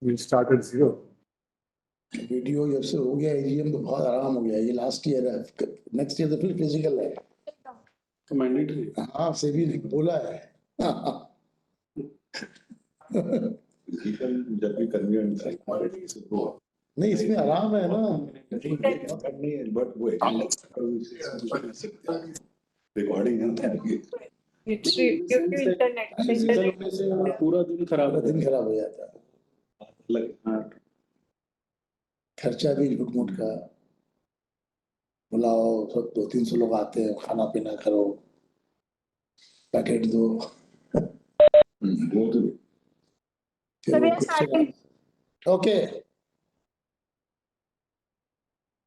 We'll start at 0. Video जब से हो गया एजीएम तो बहुत आराम हो गया. ये लास्ट ईयर है, नेक्स्ट ईयर तो फिर फिजिकल है. तो मैंडेटरी. हाँ सेबी ने बोला है. जब भी कन्वीनियंट है नहीं इसमें आराम है ना. बट वो रिकॉर्डिंग है क्योंकि इंटरनेट से पूरा दिन खराब हो जाता है. खर्चा भी लुटमुट का. बुलाओ सब 200-300 लोग आते हैं, खाना पीना करो, पैकेट दो. Okay.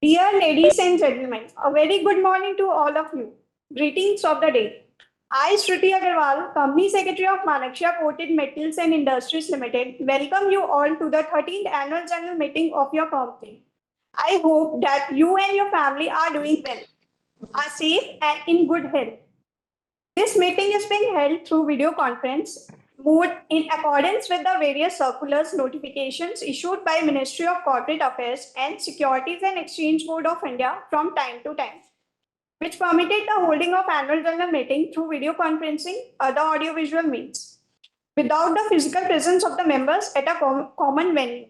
Dear ladies and gentlemen, a very good morning to all of you. Greetings of the day. I, Shruti Agarwal, Company Secretary of Manaksha Coated Metals and Industries Limited, welcome you all to the 13th Annual General Meeting of your company. I hope that you and your family are doing well, are safe and in good health. This meeting is being held through video conference mode in accordance with the various circulars notifications issued by Ministry of Corporate Affairs and Securities and Exchange Board of India from time to time, which permitted the holding of annual general meeting through video conferencing or the audiovisual means, without the physical presence of the members at a common venue.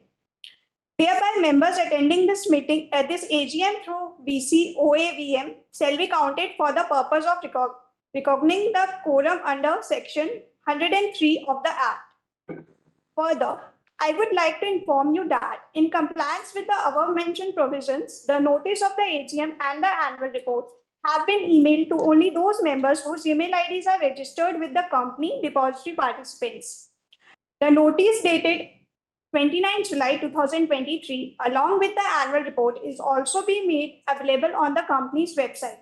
Thereby, members attending this meeting at this AGM through VC/OAVM shall be counted for the purpose of recognition the quorum under Section 103 of the Act. Further, I would like to inform you that in compliance with the above mentioned provisions, the notice of the AGM and the annual report have been emailed to only those members whose email IDs are registered with the company depository participants. The notice dated 29 July 2023, along with the annual report, is also being made available on the company's website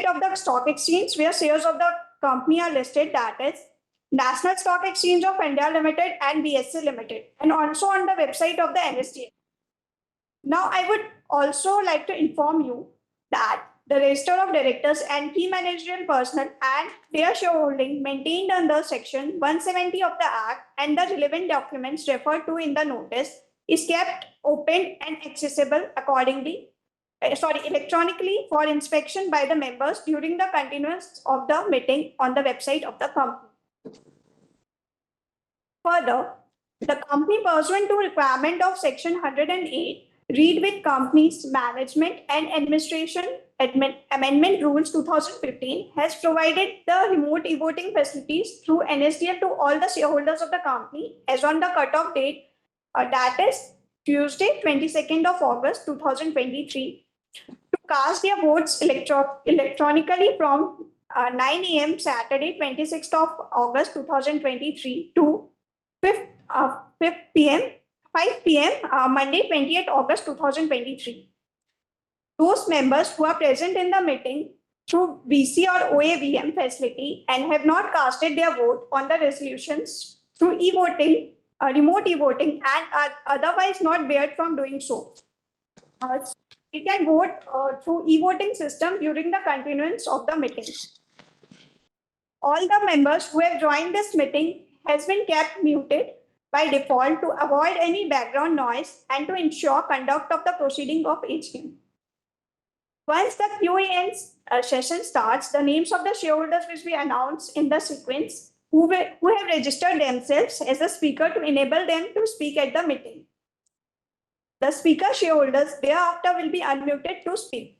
of the stock exchange, where shares of the company are listed, that is National Stock Exchange of India Limited and BSE Limited, and also on the website of the NSDL. Now, I would also like to inform you that the register of directors and key managerial personnel and their shareholding maintained under Section 170 of the Act and the relevant documents referred to in the notice is kept open and accessible electronically for inspection by the members during the continuance of the meeting on the website of the company. Further, the company, pursuant to requirement of Section 108, read with Companies Management and Administration Amendment Rules 2015, has provided the remote e-voting facilities through NSDL to all the shareholders of the company as on the cutoff date, that is Tuesday, 22nd of August 2023, to cast their votes electronically from 9 a.m. Saturday, 26th of August 2023 to 5 p.m. Monday, 28th August 2023. Those members who are present in the meeting through VC or OAVM facility and have not casted their vote on the resolutions through e-voting, remote e-voting, and are otherwise not barred from doing so, you can vote through e-voting system during the continuance of the meeting. All the members who have joined this meeting has been kept muted by default to avoid any background noise and to ensure conduct of the proceeding of AGM. Once the Q&A session starts, the names of the shareholders will be announced in the sequence who have registered themselves as a speaker to enable them to speak at the meeting. The speaker shareholders thereafter will be unmuted to speak.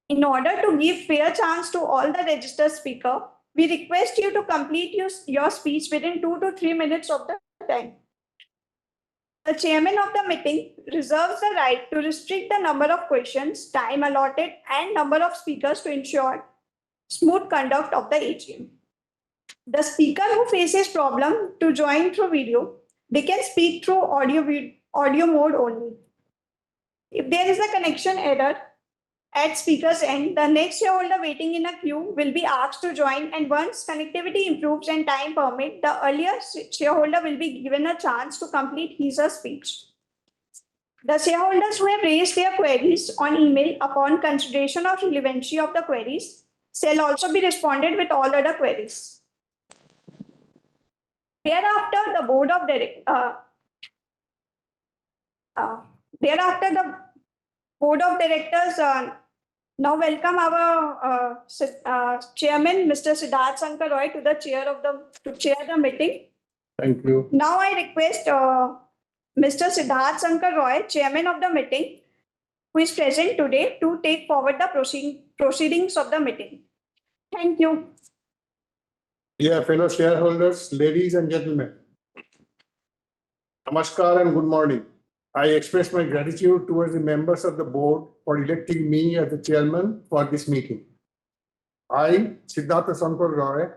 In order to give fair chance to all the registered speaker, we request you to complete your speech within 2 to 3 minutes of the time. The chairman of the meeting reserves the right to restrict the number of questions, time allotted, and number of speakers to ensure smooth conduct of the AGM. The speaker who faces problem to join through video, they can speak through audio mode only. If there is a connection error at speaker's end, the next shareholder waiting in a queue will be asked to join, and once connectivity improves and time permit, the earlier shareholder will be given a chance to complete his or her speech. The shareholders who have raised their queries on email upon consideration of relevancy of the queries shall also be responded with all other queries. Thereafter, the board of direct, thereafter the board of directors now welcome our chairman, Mr. Siddharth Sankar Roy, to the chair the meeting. Thank you. Now I request Mr. Siddharth Sankar Roy, chairman of the meeting, who is present today, to take forward the proceedings of the meeting. Thank you. Dear fellow shareholders, ladies and gentlemen, Namaskar and good morning. I express my gratitude towards the members of the board for electing me as the chairman for this meeting. I, Siddhartha Sankar Roy,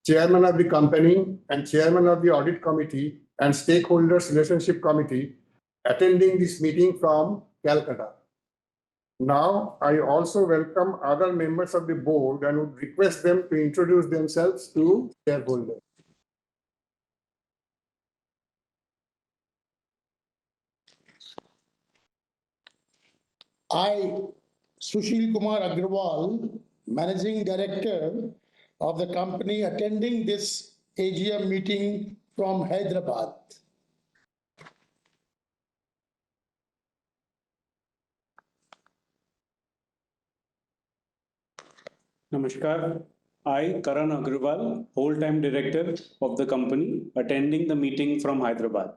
chairman of the company and chairman of the audit committee and stakeholders relationship committee, attending this meeting from Calcutta. Now, I also welcome other members of the board and would request them to introduce themselves to shareholders. I, Sushil Kumar Agrawal, Managing Director of the company, attending this AGM meeting from Hyderabad. Namaskar. I, Karan Agrawal, whole-time director of the company, attending the meeting from Hyderabad.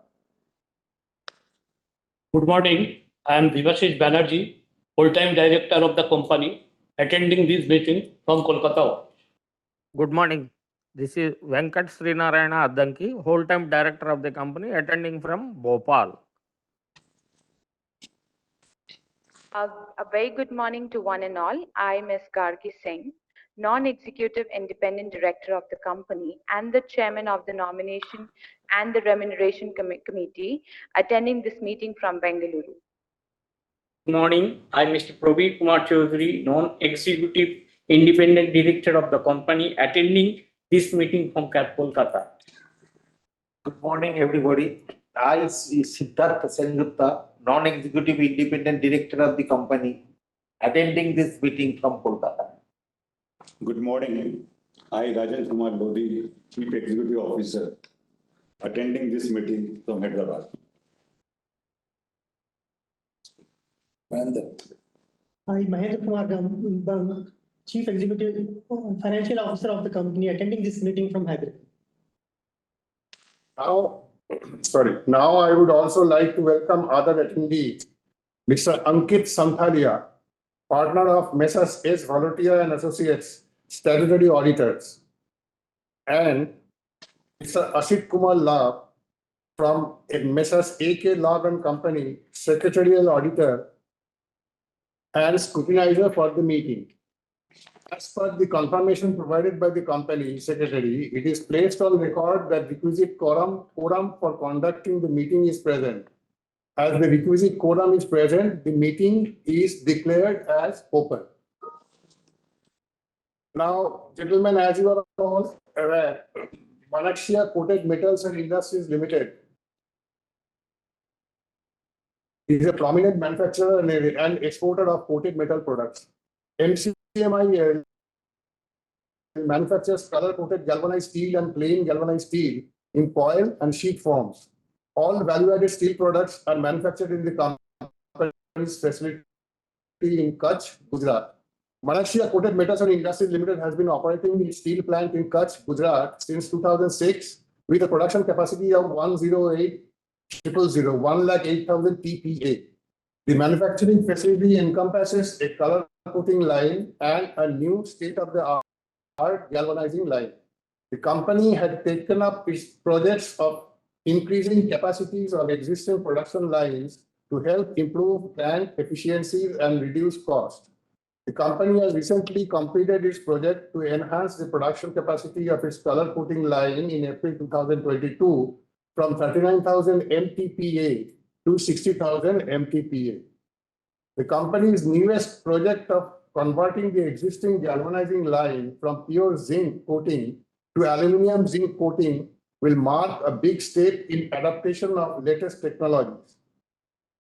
Good morning. I am Devashish Banerjee, full-time director of the company, attending this meeting from Kolkata. Good morning. This is Venkat Srinarayana Addanki, whole-time director of the company, attending from Bhopal. A very good morning to one and all. I am Ms. Gargi Singh, non-executive independent director of the company and the chairman of the nomination and the remuneration committee, attending this meeting from Bengaluru. Good morning. I am Mr. Praveer Kumar Chaudhary, non-executive independent director of the company, attending this meeting from Kolkata. Good morning, everybody. I am Siddhartha Sengupta, non-executive independent director of the company, attending this meeting from Kolkata. Good morning. I, Rajan Kumar Bodhi, Chief Executive Officer, attending this meeting from Hyderabad. And I, Mahendra Kumar Bang, Chief Executive Financial Officer of the company, attending this meeting from Hyderabad. Now I would also like to welcome other attendees. Mr. Ankit Santhalia, partner of Messrs. S. Volotia and Associates, statutory auditors, and Mr. Ashit Kumar Lab from Messrs. A.K. Lab and Company, secretarial auditor and scrutinizer for the meeting. As per the confirmation provided by the company secretary, it is placed on record that requisite quorum for conducting the meeting is present. As the requisite quorum is present, the meeting is declared as open. Now, gentlemen, as you are all aware, Manakshia Coated Metals and Industries Limited is a prominent manufacturer and exporter of coated metal products. MCMI manufactures color-coated galvanized steel and plain galvanized steel in coil and sheet forms. All value-added steel products are manufactured in the company's facility in Kutch, Gujarat. Manakshia Coated Metals and Industries Limited has been operating its steel plant in Kutch, Gujarat since 2006 with a production capacity of 108,000 TPA. The manufacturing facility encompasses a color coating line and a new state-of-the-art galvanizing line. The company had taken up its projects of increasing capacities of existing production lines to help improve plant efficiencies and reduce cost. The company has recently completed its project to enhance the production capacity of its color coating line in April 2022 from 39,000 MTPA to 60,000 MTPA. The company's newest project of converting the existing galvanizing line from pure zinc coating to aluminum zinc coating will mark a big step in adaptation of latest technologies.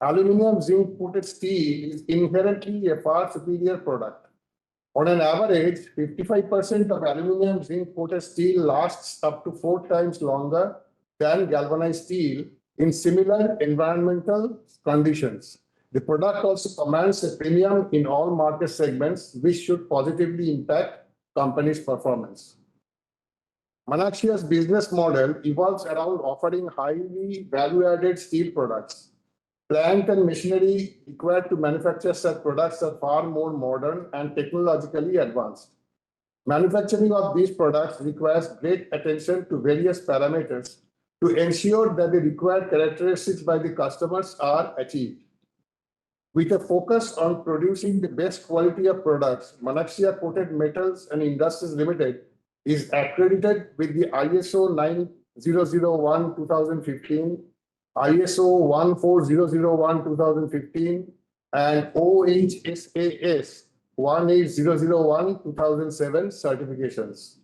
Aluminum zinc coated steel is inherently a far superior product. On an average, 55% of aluminum zinc coated steel lasts up to 4 times longer than galvanized steel in similar environmental conditions. The product also commands a premium in all market segments, which should positively impact company's performance. Manaxia's business model evolves around offering highly value-added steel products. Plant and machinery required to manufacture such products are far more modern and technologically advanced. Manufacturing of these products requires great attention to various parameters to ensure that the required characteristics by the customers are achieved. With a focus on producing the best quality of products, Manaxia Coated Metals and Industries Limited is accredited with the ISO 9001:2015, ISO 14001:2015, and OHSAS 18001:2007 certifications.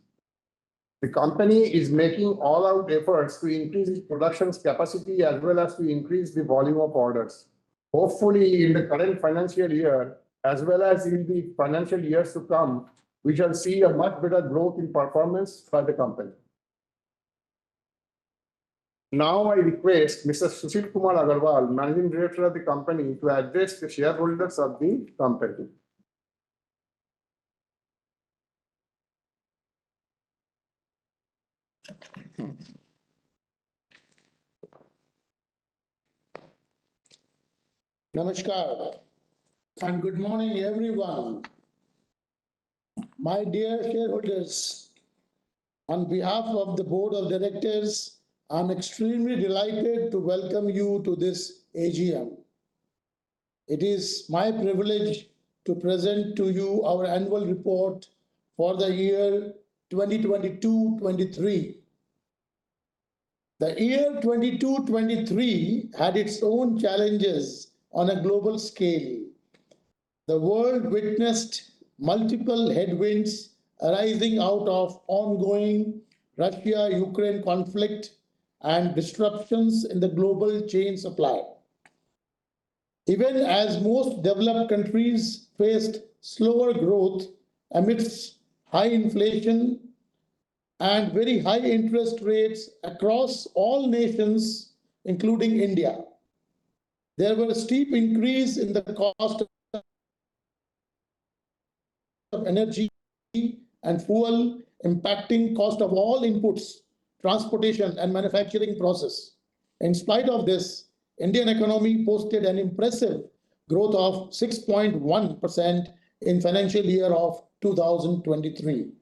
The company is making all-out efforts to increase its production capacity as well as to increase the volume of orders. Hopefully, in the current financial year, as well as in the financial years to come, we shall see a much better growth in performance by the company. Now I request Mr. Sushil Kumar Agarwal, Managing Director of the company, to address the shareholders of the company. Namaskar and good morning, everyone. My dear shareholders, on behalf of the Board of Directors, I'm extremely delighted to welcome you to this AGM. It is my privilege to present to you our annual report for the year 2022-23. The year 22-23 had its own challenges on a global scale. The world witnessed multiple headwinds arising out of ongoing Russia-Ukraine conflict and disruptions in the global chain supply. Even as most developed countries faced slower growth amidst high inflation and very high interest rates across all nations, including India, there were a steep increase in the cost of energy and fuel, impacting cost of all inputs, transportation and manufacturing process. In spite of this, Indian economy posted an impressive growth of 6.1% in financial year of 2023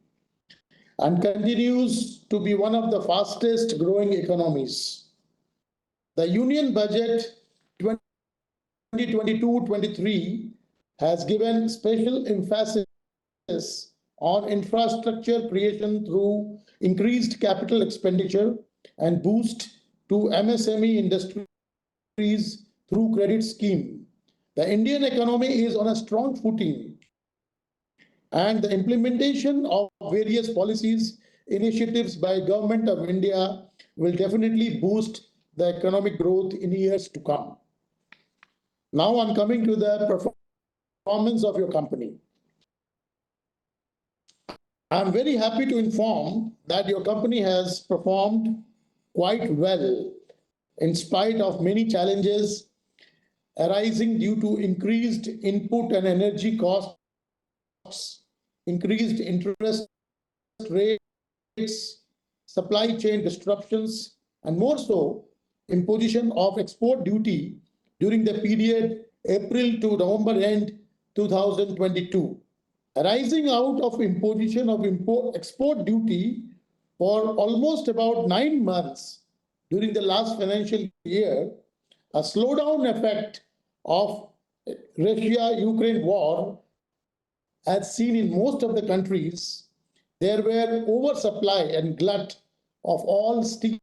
and continues to be one of the fastest growing economies. The Union Budget 2022-23 has given special emphasis on infrastructure creation through increased capital expenditure and boost to MSME industries through credit scheme. The Indian economy is on a strong footing, and the implementation of various policies, initiatives by Government of India will definitely boost the economic growth in years to come. Now I'm coming to the performance of your company. I'm very happy to inform that your company has performed quite well in spite of many challenges arising due to increased input and energy costs, increased interest rates, supply chain disruptions, and more so, imposition of export duty during the period April to November end 2022. Arising out of imposition of export duty for almost about 9 months during the last financial year, a slowdown effect of Russia-Ukraine war as seen in most of the countries, there were oversupply and glut of all steel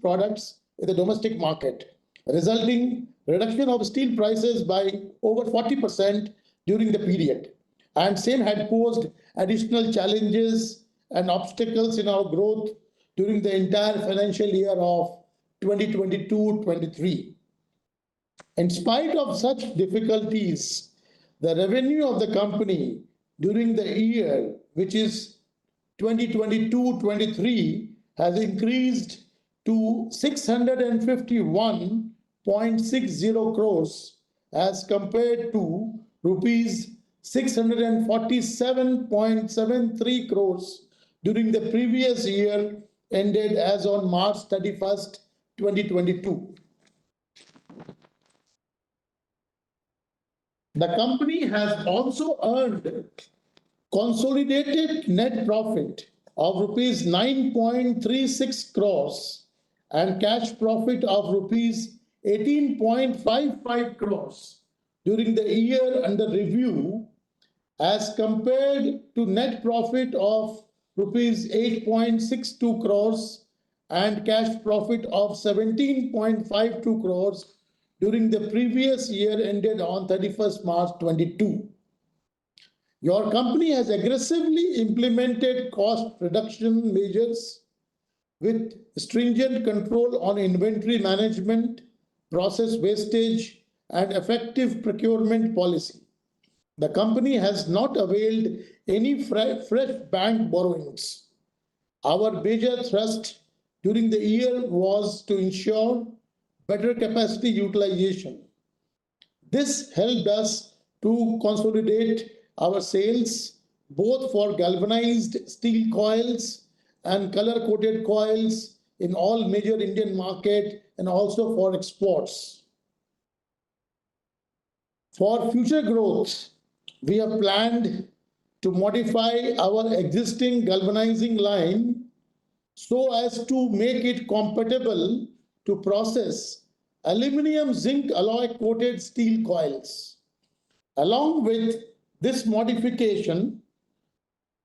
products in the domestic market, resulting reduction of steel prices by over 40% during the period. And same had posed additional challenges and obstacles in our growth during the entire financial year of 2022-23. In spite of such difficulties, the revenue of the company during the year, which is 2022-23, has increased to 651.60 crores as compared to rupees 647.73 crores during the previous year ended as on March 31st, 2022. The company has also earned consolidated net profit of rupees 9.36 crores and cash profit of rupees 18.55 crores during the year under review as compared to net profit of rupees 8.62 crores and cash profit of 17.52 crores during the previous year ended on 31st March 22. Your company has aggressively implemented cost reduction measures with stringent control on inventory management, process wastage, and effective procurement policy. The company has not availed any fresh bank borrowings. Our major thrust during the year was to ensure better capacity utilization. This helped us to consolidate our sales both for galvanized steel coils and color-coated coils in all major Indian market and also for exports. For future growth, we have planned to modify our existing galvanizing line so as to make it compatible to process aluminum zinc alloy coated steel coils. Along with this modification,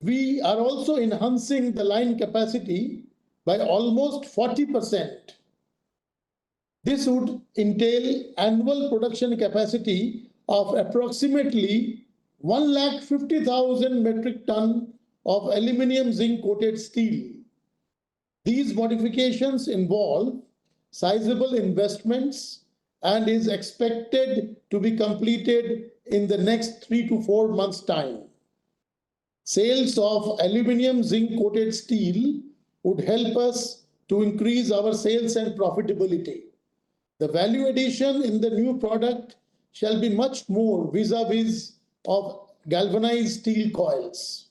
we are also enhancing the line capacity by almost 40%. This would entail annual production capacity of approximately 150,000 metric ton of aluminum zinc coated steel. These modifications involve sizable investments and is expected to be completed in the next 3 to 4 months' time. Sales of aluminum zinc coated steel would help us to increase our sales and profitability. The value addition in the new product shall be much more vis-a-vis of galvanized steel coils.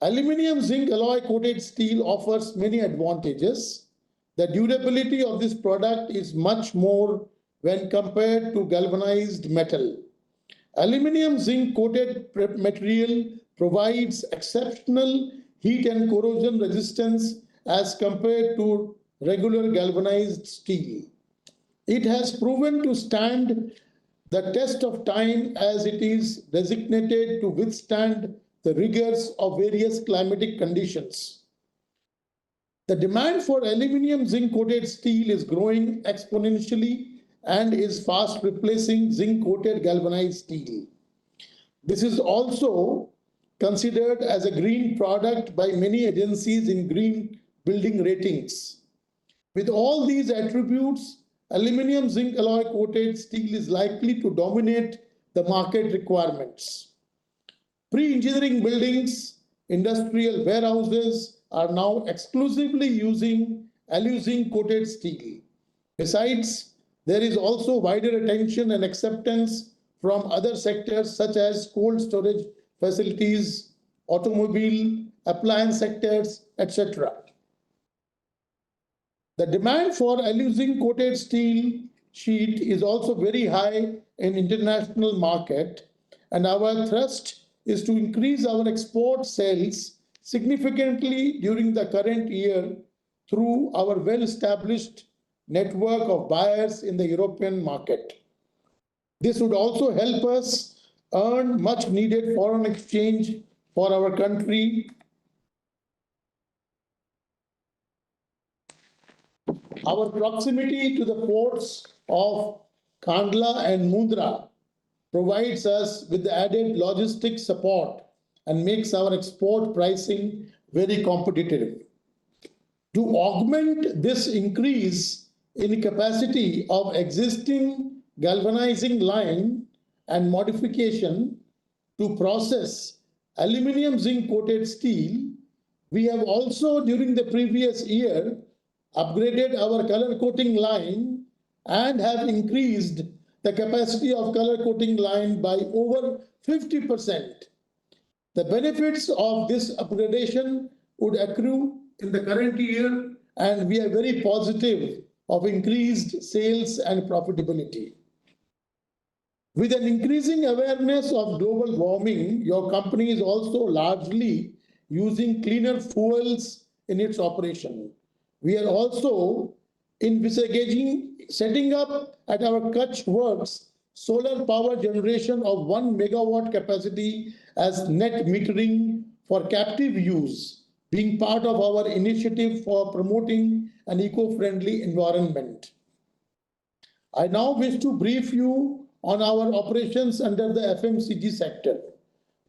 Aluminum zinc alloy coated steel offers many advantages. The durability of this product is much more when compared to galvanized metal. Aluminum zinc coated material provides exceptional heat and corrosion resistance as compared to regular galvanized steel. It has proven to stand the test of time as it is designated to withstand the rigors of various climatic conditions. The demand for aluminum zinc coated steel is growing exponentially and is fast replacing zinc coated galvanized steel. This is also considered as a green product by many agencies in green building ratings. With all these attributes, aluminum zinc alloy coated steel is likely to dominate the market requirements. Pre-engineering buildings, industrial warehouses are now exclusively using alu-zinc coated steel. Besides, there is also wider attention and acceptance from other sectors such as cold storage facilities, automobile, appliance sectors, etc. The demand for alu-zinc coated steel sheet is also very high in international market, and our thrust is to increase our export sales significantly during the current year through our well-established network of buyers in the European market. This would also help us earn much needed foreign exchange for our country. Our proximity to the ports of Kandla and Mundra provides us with added logistic support and makes our export pricing very competitive. To augment this increase in capacity of existing galvanizing line and modification to process aluminum zinc coated steel, We have also, during the previous year, upgraded our color coating line and have increased the capacity of color coating line by over 50%. The benefits of this upgradation would accrue in the current year, and we are very positive of increased sales and profitability. With an increasing awareness of global warming, your company is also largely using cleaner fuels in its operation. We are also envisaging setting up at our Kutch works solar power generation of 1 megawatt capacity as net metering for captive use, being part of our initiative for promoting an eco-friendly environment. I now wish to brief you on our operations under the FMCG sector.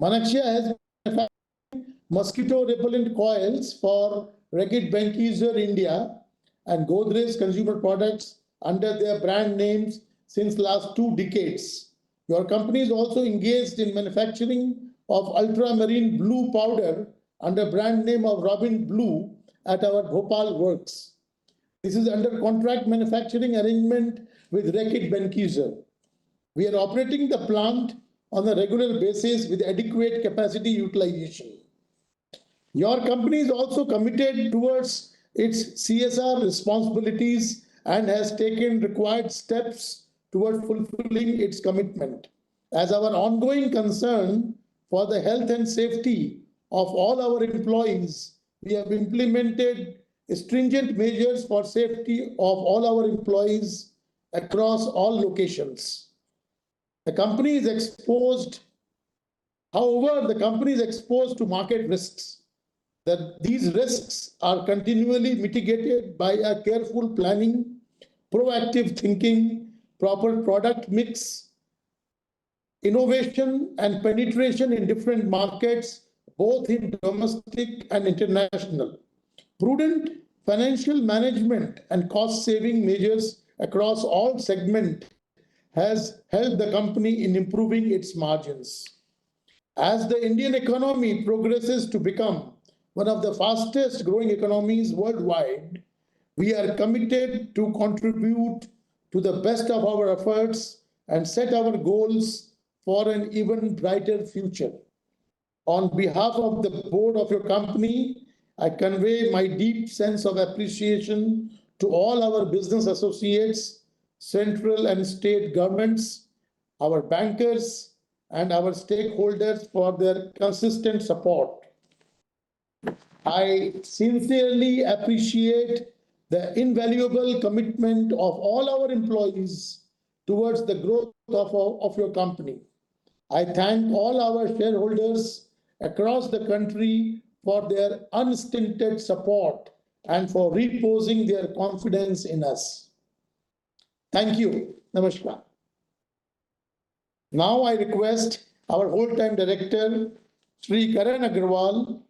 Manaxia has manufactured mosquito repellent coils for Reckitt Benckiser India and Godrej Consumer Products under their brand names since last 2 decades. Your company is also engaged in manufacturing of ultramarine blue powder under brand name of Robin Blue at our Bhopal works. This is under contract manufacturing arrangement with Reckitt Benckiser. We are operating the plant on a regular basis with adequate capacity utilization. Your company is also committed towards its CSR responsibilities and has taken required steps towards fulfilling its commitment. As our ongoing concern for the health and safety of all our employees, we have implemented stringent measures for safety of all our employees across all locations. The company is exposed, however, the company is exposed to market risks. These risks are continually mitigated by a careful planning, proactive thinking, proper product mix, innovation and penetration in different markets, both in domestic and international. Prudent financial management and cost-saving measures across all segments has helped the company in improving its margins. As the Indian economy progresses to become one of the fastest growing economies worldwide, we are committed to contribute to the best of our efforts and set our goals for an even brighter future. On behalf of the board of your company, I convey my deep sense of appreciation to all our business associates, central and state governments, our bankers, and our stakeholders for their consistent support. I sincerely appreciate the invaluable commitment of all our employees towards the growth of your company. I thank all our shareholders across the country for their unstinted support and for reposing their confidence in us. Thank you. Namaskar. Now I request our whole-time director, Sri Karan Agarwal,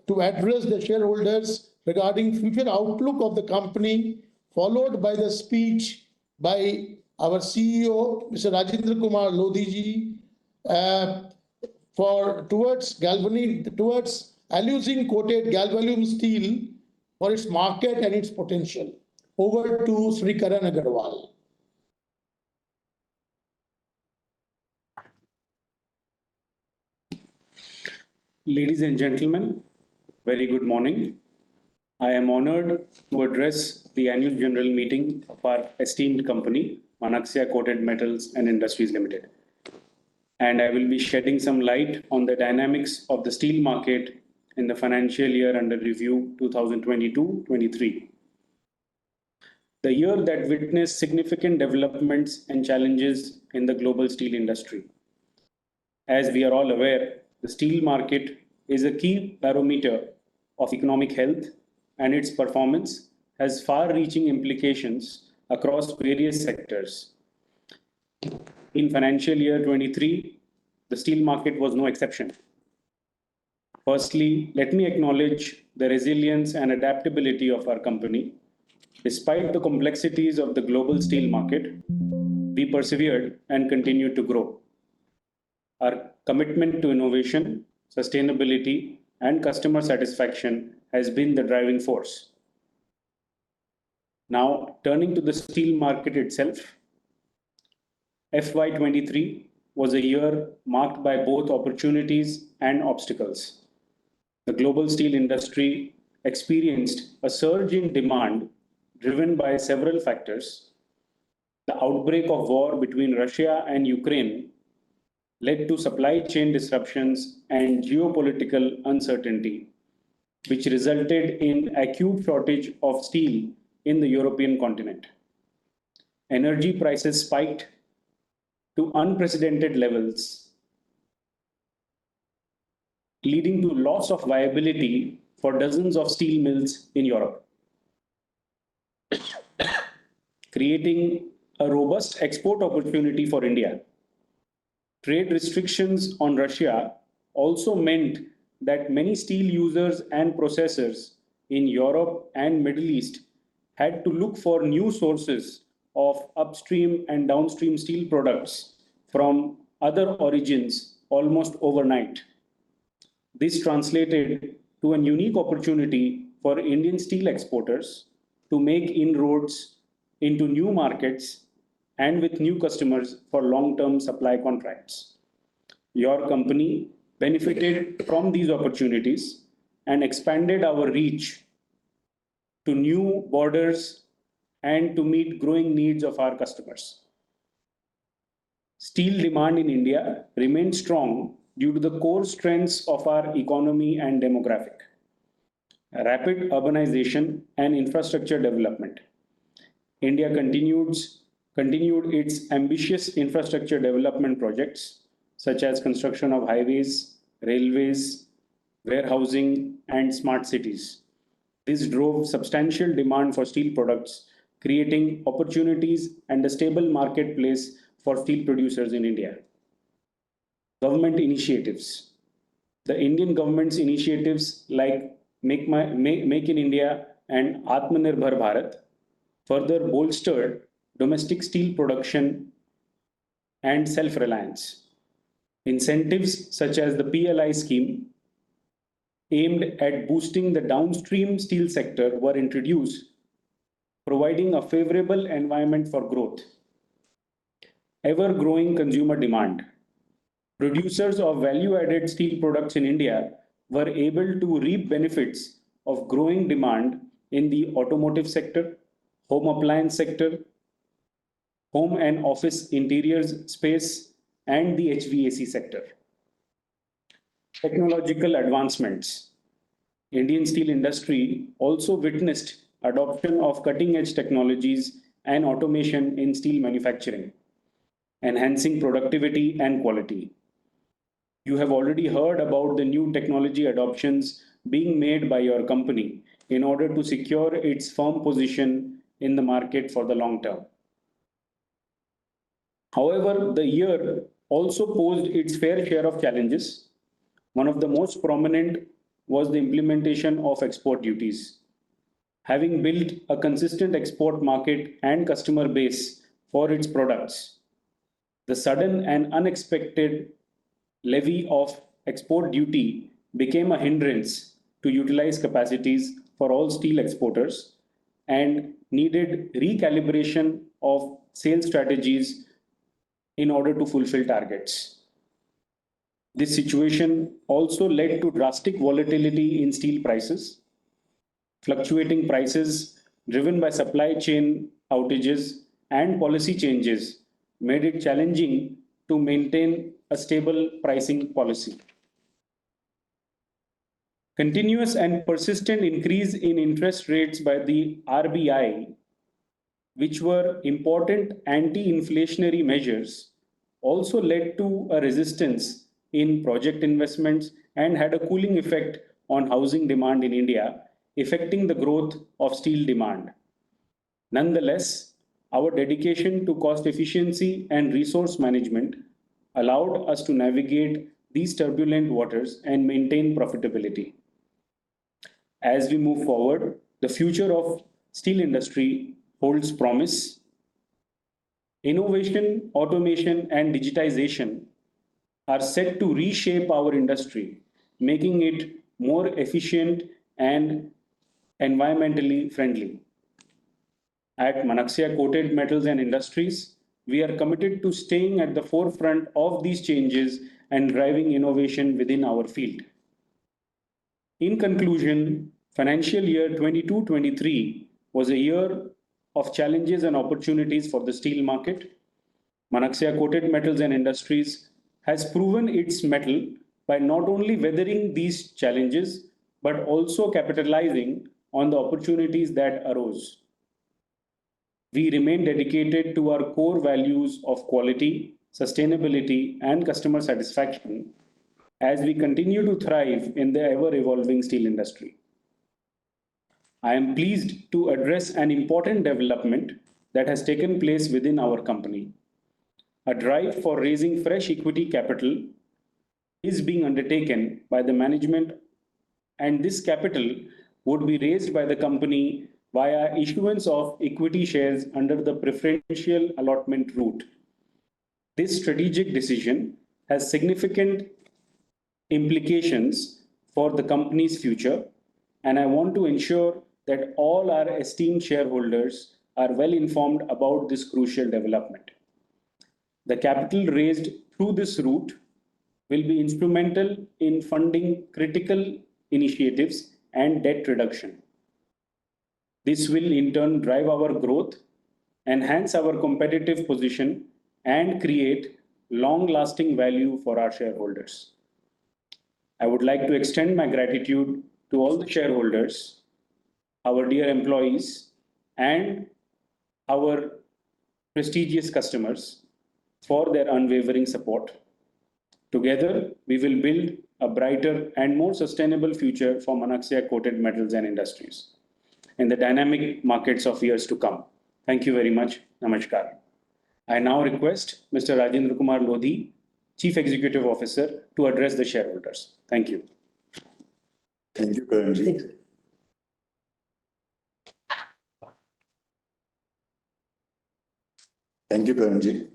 to address the shareholders regarding future outlook of the company, followed by the speech by our CEO, Mr. Rajendra Kumar Lodhi ji, towards alusing coated galvalume steel for its market and its potential. Over to Sri Karan Agarwal. Ladies and gentlemen, very good morning. I am honored to address the annual general meeting of our esteemed company, Manaxia Coated Metals and Industries Limited. And I will be shedding some light on the dynamics of the steel market in the financial year under review 2022-23. The year that witnessed significant developments and challenges in the global steel industry. As we are all aware, the steel market is a key barometer of economic health, and its performance has far-reaching implications across various sectors. In financial year 23, the steel market was no exception. Firstly, let me acknowledge the resilience and adaptability of our company. Despite the complexities of the global steel market, we persevered and continued to grow. Our commitment to innovation, sustainability, and customer satisfaction has been the driving force. Now, turning to the steel market itself, FY23 was a year marked by both opportunities and obstacles. The global steel industry experienced a surge in demand driven by several factors. The outbreak of war between Russia and Ukraine led to supply chain disruptions and geopolitical uncertainty, which resulted in acute shortage of steel in the European continent. Energy prices spiked to unprecedented levels, leading to loss of viability for dozens of steel mills in Europe, creating a robust export opportunity for India. Trade restrictions on Russia also meant that many steel users and processors in Europe and Middle East had to look for new sources of upstream and downstream steel products from other origins almost overnight. This translated to a unique opportunity for Indian steel exporters to make inroads into new markets and with new customers for long-term supply contracts. Your company benefited from these opportunities and expanded our reach to new borders and to meet growing needs of our customers. Steel demand in India remained strong due to the core strengths of our economy and demographic, rapid urbanization and infrastructure development. India continued its ambitious infrastructure development projects, such as construction of highways, railways, warehousing, and smart cities. This drove substantial demand for steel products, creating opportunities and a stable marketplace for steel producers in India. Government initiatives. The Indian government's initiatives like Make in India and Atmanirbhar Bharat further bolstered domestic steel production and self-reliance. Incentives such as the PLI scheme aimed at boosting the downstream steel sector were introduced, providing a favorable environment for growth. Ever-growing consumer demand. Producers of value-added steel products in India were able to reap benefits of growing demand in the automotive sector, home appliance sector, home and office interiors space, and the HVAC sector. Technological advancements. Indian steel industry also witnessed adoption of cutting-edge technologies and automation in steel manufacturing, enhancing productivity and quality. You have already heard about the new technology adoptions being made by your company in order to secure its firm position in the market for the long term. However, the year also posed its fair share of challenges. One of the most prominent was the implementation of export duties. Having built a consistent export market and customer base for its products, the sudden and unexpected levy of export duty became a hindrance to utilize capacities for all steel exporters and needed recalibration of sales strategies in order to fulfill targets. This situation also led to drastic volatility in steel prices. Fluctuating prices driven by supply chain outages and policy changes made it challenging to maintain a stable pricing policy. Continuous and persistent increase in interest rates by the RBI, which were important anti-inflationary measures, also led to a resistance in project investments and had a cooling effect on housing demand in India, affecting the growth of steel demand. Nonetheless, our dedication to cost efficiency and resource management allowed us to navigate these turbulent waters and maintain profitability. As we move forward, the future of steel industry holds promise. Innovation, automation, and digitization are set to reshape our industry, making it more efficient, and environmentally friendly. At Manaxia Coated Metals and Industries, we are committed to staying at the forefront of these changes and driving innovation within our field. In conclusion, financial year 22-23 was a year of challenges and opportunities for the steel market. Manaxia Coated Metals and Industries has proven its mettle by not only weathering these challenges, but also capitalizing on the opportunities that arose. We remain dedicated to our core values of quality, sustainability, and customer satisfaction as we continue to thrive in the ever-evolving steel industry. I am pleased to address an important development that has taken place within our company. A drive for raising fresh equity capital is being undertaken by the management, and this capital would be raised by the company via issuance of equity shares under the preferential allotment route. This strategic decision has significant implications for the company's future, and I want to ensure that all our esteemed shareholders are well informed about this crucial development. The capital raised through this route will be instrumental in funding critical initiatives and debt reduction. This will in turn drive our growth, enhance our competitive position, and create long-lasting value for our shareholders. I would like to extend my gratitude to all the shareholders, our dear employees, and our prestigious customers for their unwavering support. Together, we will build a brighter and more sustainable future for Manaxia Coated Metals and Industries in the dynamic markets of years to come. Thank you very much. Namaskar. I now request Mr. Rajendra Kumar Lodhi, Chief Executive Officer, to address the shareholders. Thank you. Thank you, Karanji. Thank you, Karanji.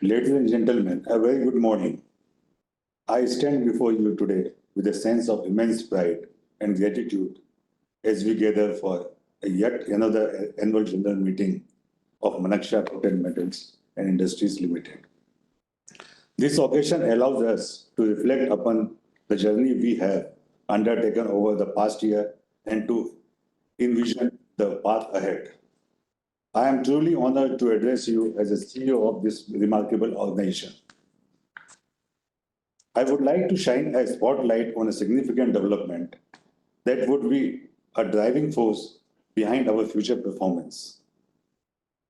Ladies and gentlemen, a very good morning. I stand before you today with a sense of immense pride and gratitude as we gather for yet another annual general meeting of Manaxia Coated Metals and Industries Limited. This occasion allows us to reflect upon the journey we have undertaken over the past year and to envision the path ahead. I am truly honored to address you as a CEO of this remarkable organization. I would like to shine a spotlight on a significant development that would be a driving force behind our future performance.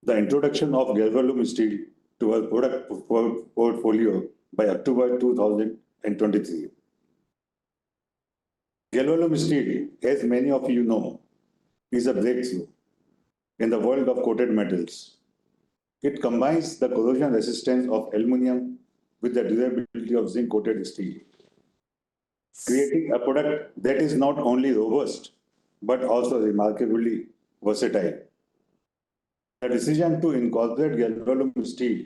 The introduction of galvalume steel to our product portfolio by October 2023. Galvalume steel, as many of you know, is a breakthrough in the world of coated metals. It combines the corrosion resistance of aluminum with the durability of zinc coated steel, creating a product that is not only robust, but also remarkably versatile. The decision to incorporate galvalume steel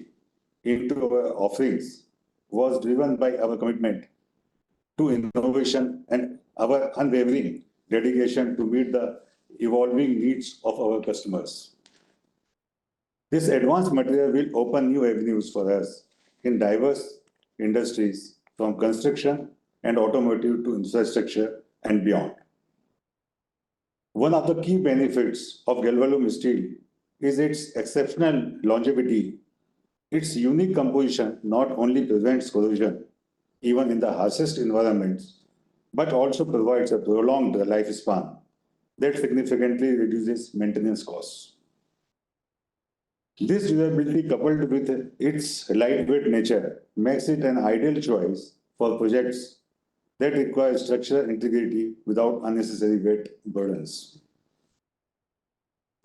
into our offerings was driven by our commitment to innovation and our unwavering dedication to meet the evolving needs of our customers. This advanced material will open new avenues for us in diverse industries, from construction and automotive to infrastructure and beyond. One of the key benefits of galvalume steel is its exceptional longevity. Its unique composition not only prevents corrosion, even in the harshest environments, but also provides a prolonged lifespan that significantly reduces maintenance costs. This durability, coupled with its lightweight nature, makes it an ideal choice for projects that require structural integrity without unnecessary weight burdens.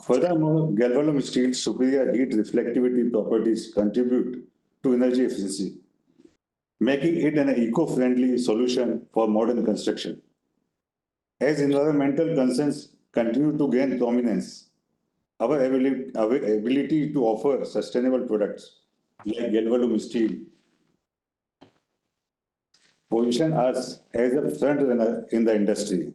Furthermore, galvalume steel's superior heat reflectivity properties contribute to energy efficiency, making it an eco-friendly solution for modern construction. As environmental concerns continue to gain prominence, our ability to offer sustainable products like galvalume steel position us as a front runner in the industry,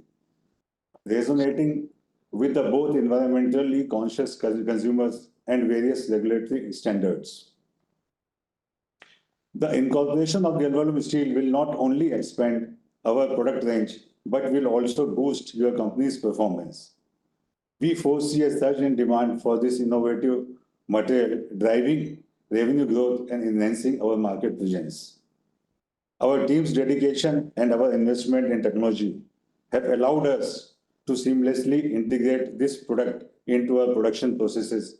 resonating with the both environmentally conscious consumers and various regulatory standards. The incorporation of galvalume steel will not only expand our product range, but will also boost your company's performance. We foresee a surge in demand for this innovative material, driving revenue growth and enhancing our market presence. Our team's dedication and our investment in technology have allowed us to seamlessly integrate this product into our production processes,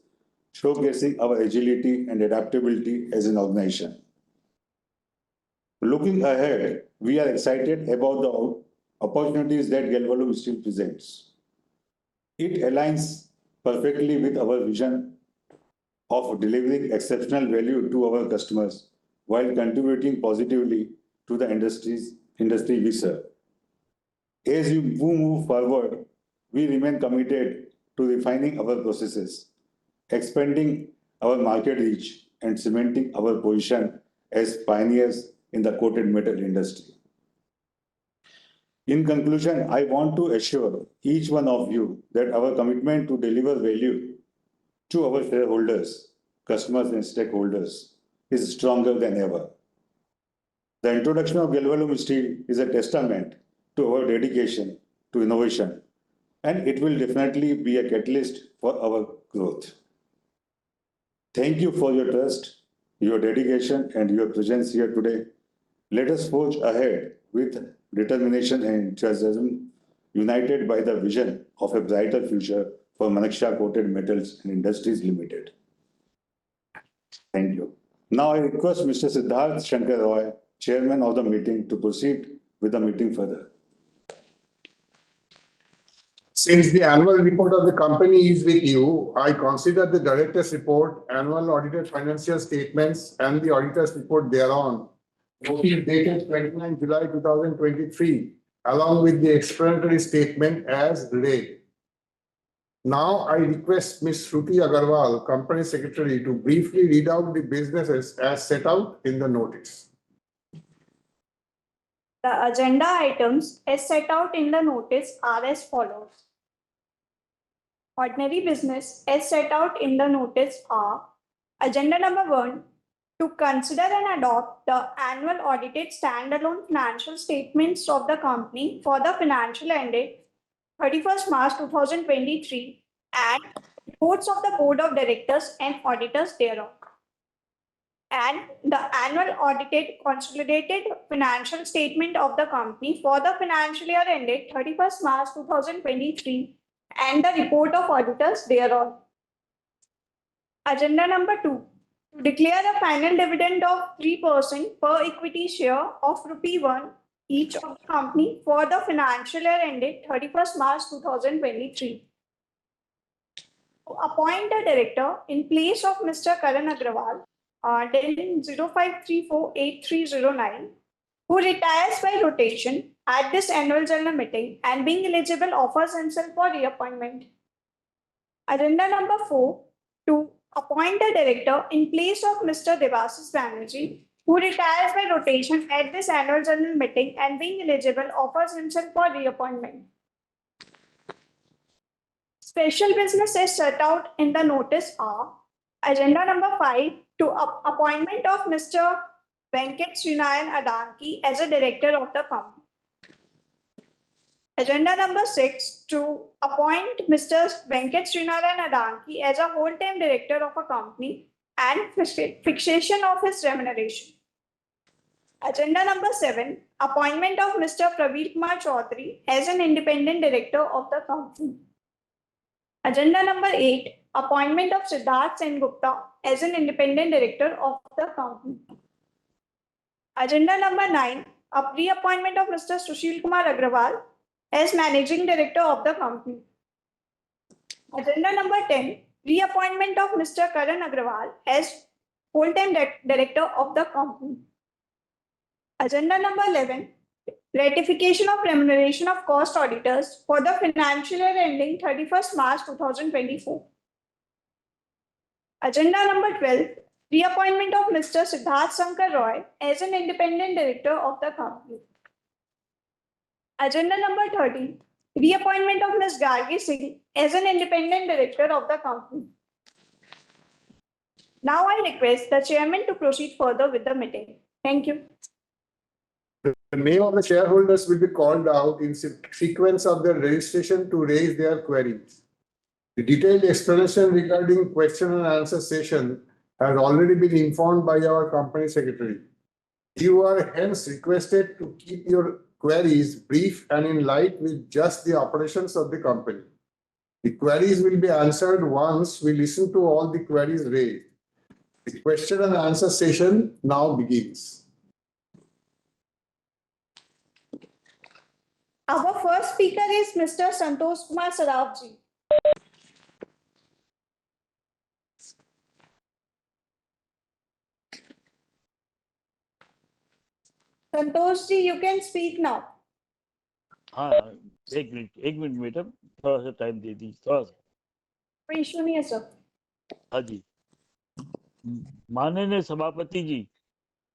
showcasing our agility and adaptability as an organization. Looking ahead, we are excited about the opportunities that galvalume steel presents. It aligns perfectly with our vision of delivering exceptional value to our customers while contributing positively to the industry we serve. As we move forward, we remain committed to refining our processes, expanding our market reach, and cementing our position as pioneers in the coated metal industry. In conclusion, I want to assure each one of you that our commitment to deliver value to our shareholders, customers, and stakeholders is stronger than ever. The introduction of galvalume steel is a testament to our dedication to innovation, and it will definitely be a catalyst for our growth. Thank you for your trust, your dedication, and your presence here today. Let us forge ahead with determination and enthusiasm, united by the vision of a brighter future for Manaksha Coated Metals and Industries Limited. Thank you. Now I request Mr. Siddharth Shankar Roy, Chairman of the meeting, to proceed with the meeting further. Since the annual report of the company is with you, I consider the director's report, annual audited financial statements, and the auditor's report thereon, notice dated 29 July 2023, along with the explanatory statement as read. Now I request Ms. Shruti Agarwal, Company Secretary, to briefly read out the businesses as set out in the notice. The agenda items as set out in the notice are as follows. Ordinary business as set out in the notice are: agenda number 1, to consider and adopt the annual audited standalone financial statements of the company for the financial ended 31st March 2023 and reports of the Board of Directors and auditors thereof. And the annual audited consolidated financial statement of the company for the financial year ended 31st March 2023 and the report of auditors thereof. Agenda number 2, to declare a final dividend of 3% per equity share of ₹1 each of the company for the financial year ended 31st March 2023. To appoint a director in place of Mr. Karan Agrawal, dating 05348309, who retires by rotation at this annual general meeting and being eligible offers himself for reappointment. Agenda number 4, to appoint a director in place of Mr. Devasis Banerjee, who retires by rotation at this annual general meeting and being eligible offers himself for reappointment. Special business as set out in the notice are: agenda number 5, to appointment of Mr. Venkat Srinayan Adanki as a director of the company. Agenda number 6, to appoint Mr. Venkat Srinayan Adanki as a whole-time director of a company and fixation of his remuneration. Agenda number 7, appointment of Mr. Praveen Kumar Chaudhary as an independent director of the company. Agenda number 8, appointment of Siddharth Sengupta as an independent director of the company. Agenda number 9, a reappointment of Mr. Sushil Kumar Agrawal as managing director of the company. Agenda number 10, reappointment of Mr. Karan Agrawal as full-time director of the company. Agenda number 11, ratification of remuneration of cost auditors for the financial year ending 31st March 2024. Agenda number 12, Reappointment of Mr. Siddharth Shankar Roy as an independent director of the company. Agenda number 30. Reappointment of Ms. Gargi Singh as an independent director of the company. Now I request the chairman to proceed further with the meeting. Thank you. The name of the shareholders will be called out in sequence of their registration to raise their queries. The detailed explanation regarding question and answer session has already been informed by our company secretary. You are hence requested to keep your queries brief and in line with just the operations of the company. The queries will be answered once we listen to all the queries raised. The question and answer session now begins. Our first speaker is Mr. Santosh Kumar Sarafji. Santosh ji, you can speak now. हाँ एक minute madam थोड़ा सा time दे दी थोड़ा सा कोई issue नहीं है sir. हाँ जी माननीय सभापति जी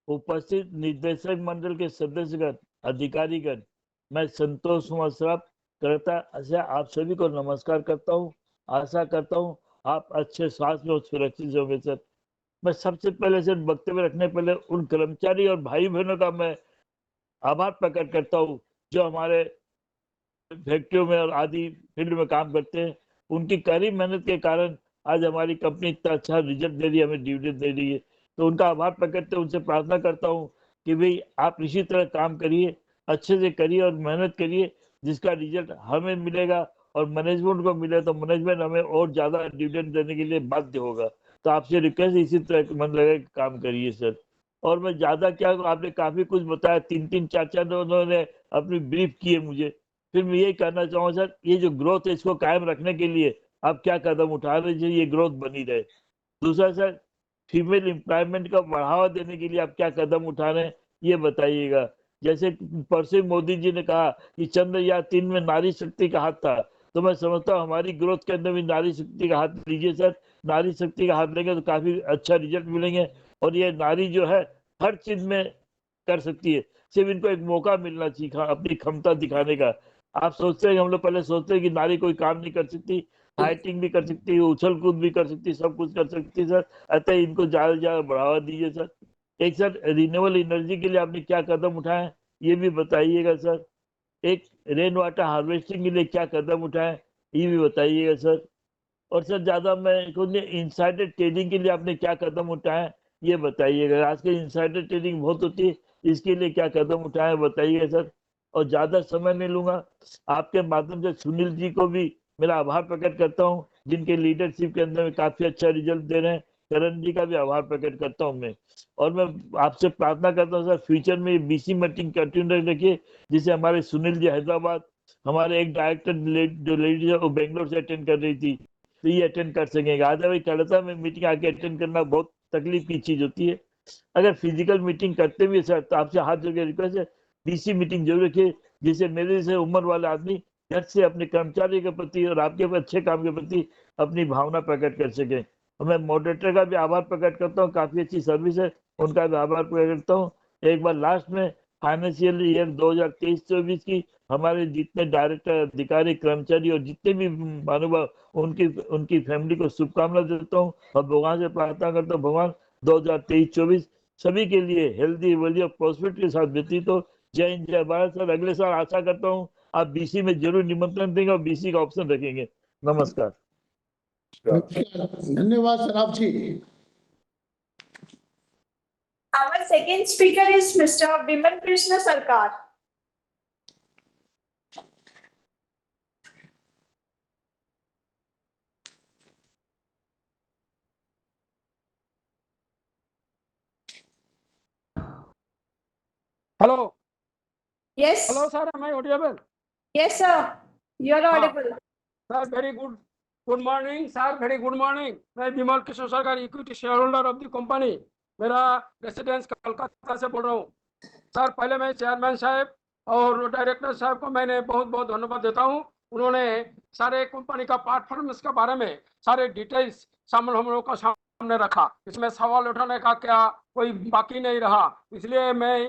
उपस्थित निदेशक मंडल के सदस्यगण अधिकारीगण मैं संतोष कुमार सराफ करता ऐसा आप सभी को नमस्कार करता हूँ. आशा करता हूँ आप अच्छे स्वास्थ्य में और सुरक्षित होंगे सर. मैं सबसे पहले सर वक्तव्य रखने पहले उन कर्मचारी और भाई बहनों का मैं आभार प्रकट करता हूँ जो हमारे फैक्ट्रियों में और आदि फील्ड में काम करते हैं. उनकी कड़ी मेहनत के कारण आज हमारी कंपनी इतना अच्छा रिजल्ट दे रही है, हमें डिविडेंड दे रही है. तो उनका आभार प्रकट करते उनसे प्रार्थना करता हूं कि भाई आप इसी तरह काम करिए, अच्छे से करिए और मेहनत करिए जिसका रिजल्ट हमें मिलेगा और मैनेजमेंट को मिले तो मैनेजमेंट हमें और ज्यादा डिविडेंड देने के लिए बाध्य होगा. तो आपसे रिक्वेस्ट इसी तरह मन लगा काम करिए सर. और मैं ज्यादा क्या आपने काफी कुछ बताया, 3-3 4-4 उन्होंने अपनी ब्रीफ की है मुझे. फिर मैं यही कहना चाहूँगा सर ये जो ग्रोथ है इसको कायम रखने के लिए आप क्या कदम उठा रहे हैं ये ग्रोथ बनी रहे. दूसरा सर फीमेल एम्प्लॉयमेंट का बढ़ावा देने के लिए आप क्या कदम उठा रहे हैं ये बताइएगा. जैसे परसों मोदी जी ने कहा कि चंद्रयान-3 में नारी शक्ति का हाथ था, तो मैं समझता हूँ हमारी ग्रोथ के अंदर भी नारी शक्ति का हाथ लीजिए सर. नारी शक्ति का हाथ लेंगे तो काफी अच्छा रिजल्ट मिलेंगे और ये नारी जो है हर चीज में कर सकती है, सिर्फ इनको एक मौका मिलना चाहिए अपनी क्षमता दिखाने का. आप सोचते हैं हम लोग पहले सोचते हैं कि नारी कोई काम नहीं कर सकती, फाइटिंग भी कर सकती है, उछल कूद भी कर सकती है, सब कुछ कर सकती है सर. अतः इनको ज्यादा से ज्यादा बढ़ावा दीजिए सर. एक सर रिन्यूएबल एनर्जी के लिए आपने क्या कदम उठाए ये भी बताइएगा सर. एक रेन वाटर हार्वेस्टिंग के लिए क्या कदम उठाए ये भी बताइएगा सर. और सर ज्यादा मैं इनसाइडर ट्रेडिंग के लिए आपने क्या कदम उठाए ये बताइएगा. आज के इनसाइडर ट्रेडिंग बहुत होती है, इसके लिए क्या कदम उठाए बताइएगा सर. और ज्यादा समय नहीं लूंगा, आपके माध्यम से सुनील जी को भी मेरा आभार प्रकट करता हूं जिनके लीडरशिप के अंदर में काफी अच्छा रिजल्ट दे रहे हैं. करण जी का भी आभार प्रकट करता हूं मैं. और मैं आपसे प्रार्थना करता हूं सर फ्यूचर में बीसी मीटिंग कंटिन्यू रखिए जिसे हमारे सुनील जी हैदराबाद, हमारे एक डायरेक्टर जो लेडी है वो बेंगलोर से अटेंड कर रही थी तो ये अटेंड कर सकेंगे. आज भाई कलकत्ता में मीटिंग आके अटेंड करना बहुत तकलीफ की चीज होती है. अगर फिजिकल मीटिंग करते भी सर तो आपसे हाथ जोड़ के रिक्वेस्ट है बीसी मीटिंग जरूर रखिए जिससे मेरे जैसे उम्र वाले आदमी झट से अपने कर्मचारी के प्रति और आपके अच्छे काम के प्रति अपनी भावना प्रकट कर सके. और मैं मॉडरेटर का भी आभार प्रकट करता हूँ, काफी अच्छी सर्विस है, उनका भी आभार प्रकट करता हूँ. एक बार लास्ट में फाइनेंशियल ईयर 2023-24 की हमारे जितने डायरेक्टर, अधिकारी, कर्मचारी और जितने भी महानुभाव उनकी फैमिली को शुभकामना देता हूँ और भगवान से प्रार्थना करता हूँ भगवान 2023-24 सभी के लिए हेल्दी वेल्दी और प्रॉस्पेरिटी के साथ व्यतीत हो. जय हिंद जय भारत सर. अगले साल आशा करता हूँ आप बीसी में जरूर निमंत्रण देंगे और बीसी का ऑप्शन रखेंगे. नमस्कार. धन्यवाद सराफ जी. Our second speaker is Mr. Vimal Krishna Sarkar. Hello. Yes. Hello, sir. Am I audible? Yes, sir. You are audible. Sir, very good. Good morning, sir. Very good morning. मैं विमल कृष्ण सरकार equity share holder of the company, मेरा residence Calcutta से बोल रहा हूँ. Sir पहले मैं chairman साहब और डायरेक्टर साहब को मैंने बहुत बहुत धन्यवाद देता हूँ. उन्होंने सारे कंपनी का परफॉर्मेंस के बारे में सारे डिटेल्स हम लोगों को सामने रखा, इसमें सवाल उठाने का क्या कोई बाकी नहीं रहा। इसलिए मैं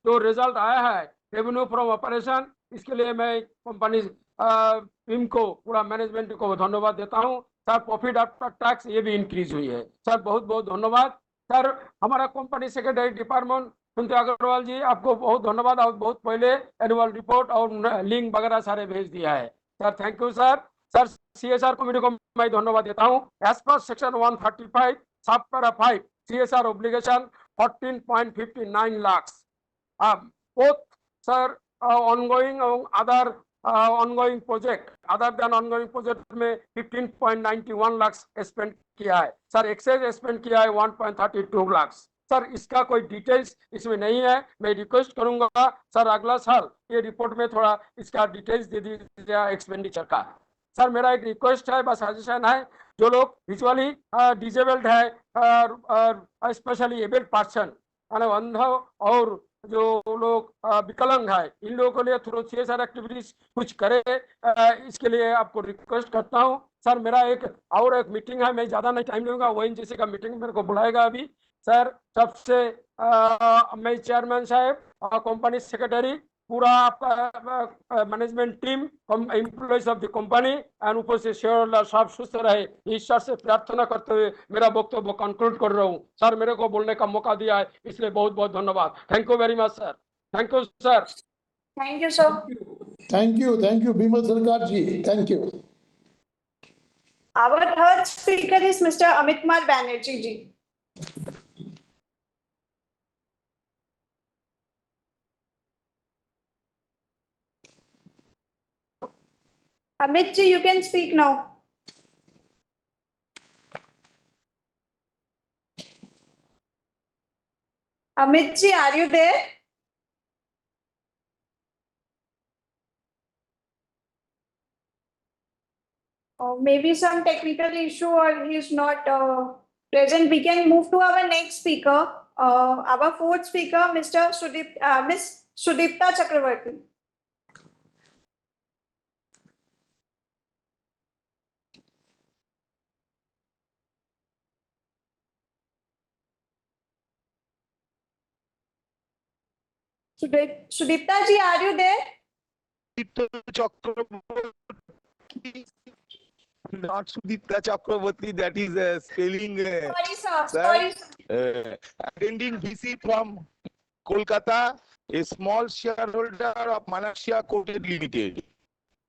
जो रिजल्ट आया है रेवेन्यू फ्रॉम ऑपरेशन, इसके लिए मैं कंपनी टीम को, पूरा मैनेजमेंट को धन्यवाद देता हूँ। सर प्रॉफिट आफ्टर टैक्स ये भी इंक्रीज हुई है। सर बहुत बहुत धन्यवाद। सर हमारा कंपनी सेक्रेटरी डिपार्टमेंट सुनते अग्रवाल जी, आपको बहुत धन्यवाद। और बहुत पहले एनुअल रिपोर्ट और लिंक वगैरह सारे भेज दिया है। Sir thank you sir. Sir CSR committee को मैं धन्यवाद देता हूँ। एज पर सेक्शन 135 सब para 5 CSR obligation 14.59 lakhs. Both sir ongoing and other ongoing project, other than ongoing project में 15.91 lakhs spend किया है। सर एक्सेस स्पेंड किया है 1.32 lakhs। सर इसका कोई डिटेल्स इसमें नहीं है। मैं रिक्वेस्ट करूंगा सर अगला साल ये रिपोर्ट में थोड़ा इसका डिटेल्स दे दीजिएगा एक्सपेंडिचर का। सर मेरा एक रिक्वेस्ट है, बस सजेशन है, जो लोग विजुअली डिजेबल्ड है, स्पेशली एबल्ड पर्सन, अंध और जो लोग विकलांग है, इन लोगों के लिए थोड़ा CSR एक्टिविटीज कुछ करे, इसके लिए आपको रिक्वेस्ट करता हूँ। सर मेरा एक मीटिंग है, मैं ज्यादा नहीं टाइम लूंगा। ONGC का मीटिंग मेरे को बुलाएगा अभी। सर सबसे मैं चेयरमैन साहब, कंपनी सेक्रेटरी, पूरा आपका management team, employees of the company and ऊपर से शेयर होल्डर सब सुस्त रहे, ईश्वर से प्रार्थना करते हुए मेरा वक्तव्य कंक्लूड कर रहा हूँ। सर मेरे को बोलने का मौका दिया है, इसलिए बहुत बहुत धन्यवाद। Thank you very much sir. Thank you sir. Thank you, sir. Thank you, Bimal Sarkar ji. Thank you. Our third speaker is Mr. Amit Kumar Banerjee ji. Amit ji, you can speak now. Amit ji, are you there? Or maybe some technical issue or he is not present. We can move to our next speaker. Our fourth speaker, Miss Sudipta Chakravarti. Sudipta ji, are you there? Not Sudipta Chakravarti, that is spelling. Sorry, sir. Sorry. Attending VC from Kolkata, a small shareholder of Manaxia Coated Limited.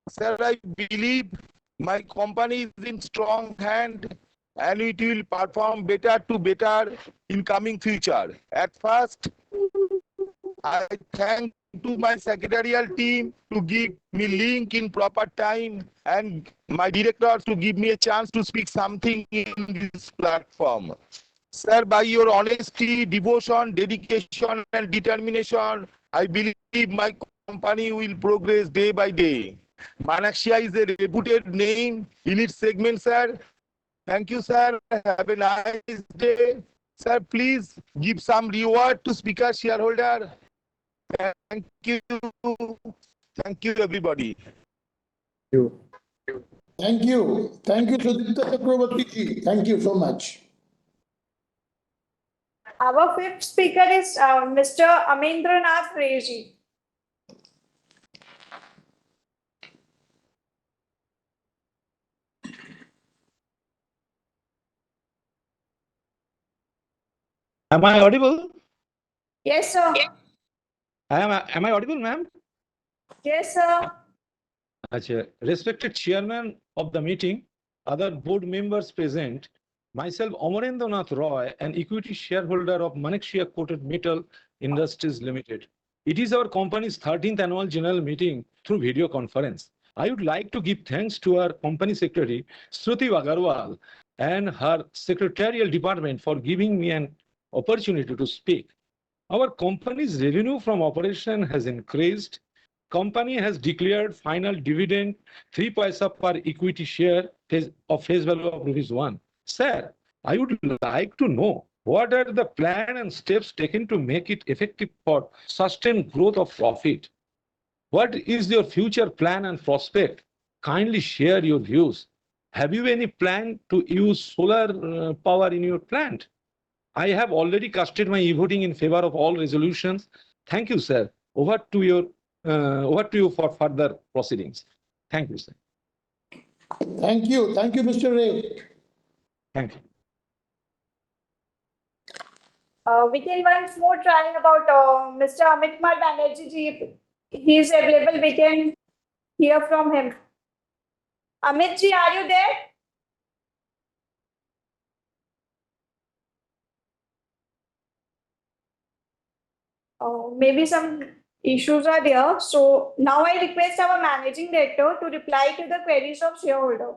Sir, I believe my company is in strong hand and it will perform better to better in coming future. At first, I thank to my secretarial team to give me link in proper time and my directors to give me a chance to speak something in this platform. Sir, by your honesty, devotion, dedication and determination, I believe my company will progress day by day. Manaxia is a reputed name in its segment, sir. Thank you, sir. Have a nice day. Sir, please give some reward to speaker shareholder. Thank you. Thank you, everybody. Thank you, Sudipta Chakravarti ji. Thank you so much. Our fifth speaker is Mr. Amindranath Ray ji. Am I audible? Yes, sir. Am I audible, ma'am? Yes, sir. Achha. Respected chairman of the meeting, other board members present, myself Amarendranath Roy, an equity shareholder of Manaxia Coated Metal Industries Limited. It is our company's 13th annual general meeting through video conference. I would like to give thanks to our company secretary, Shruti Agarwal, and her secretarial department for giving me an opportunity to speak. Our company's revenue from operation has increased. Company has declared final dividend 3 paisa per equity share of face value of ₹1. Sir, I would like to know what are the plan and steps taken to make it effective for sustained growth of profit. What is your future plan and prospect? Kindly share your views. Have you any plan to use solar power in your plant? I have already casted my e-voting in favor of all resolutions. Thank you, sir. Over to you for further proceedings. Thank you, sir. Thank you, Mr. Ray. Thank you. We can once more try about Mr. Amit Kumar Banerjee ji. If he is available, we can hear from him. Amit ji, are you there? Maybe some issues are there. So now I request our managing director to reply to the queries of shareholder.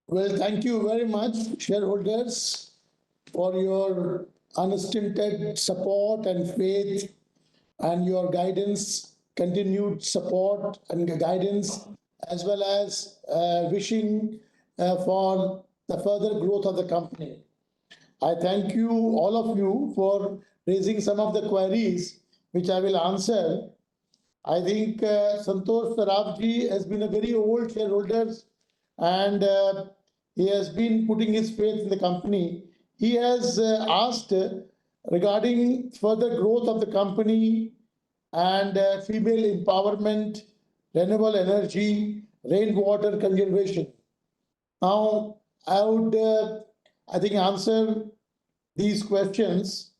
Well, thank you very much, shareholders, for your unstinted support and faith and your guidance, continued support and guidance, as well as wishing for the further growth of the company. I thank you, all of you, for raising some of the queries, which I will answer. I think Santosh Sarafji has been a very old shareholder, and he has been putting his faith in the company. He has asked regarding further growth of the company and female empowerment, renewable energy, rainwater conservation. Now, I would, I think, answer these questions.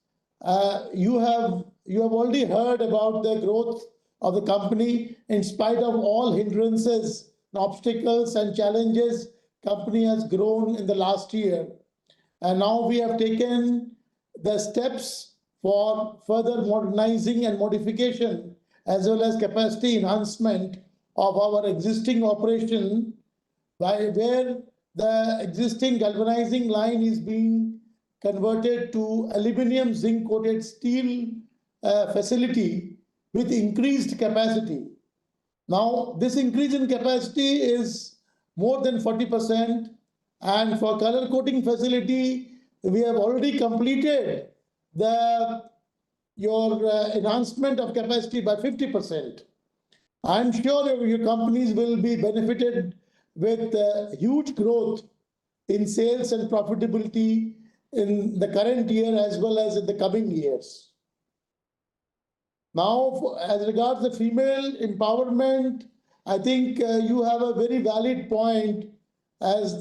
You have already heard about the growth of the company in spite of all hindrances, obstacles, and challenges. Company has grown in the last year, and now we have taken the steps for further modernizing and modification, as well as capacity enhancement of our existing operation, where the existing galvanizing line is being converted to aluminum zinc coated steel facility with increased capacity. Now, this increase in capacity is more than 40%, and for color coating facility, we have already completed your enhancement of capacity by 50%. I'm sure your companies will be benefited with huge growth in sales and profitability in the current year as well as in the coming years. Now, as regards the female empowerment, I think you have a very valid point as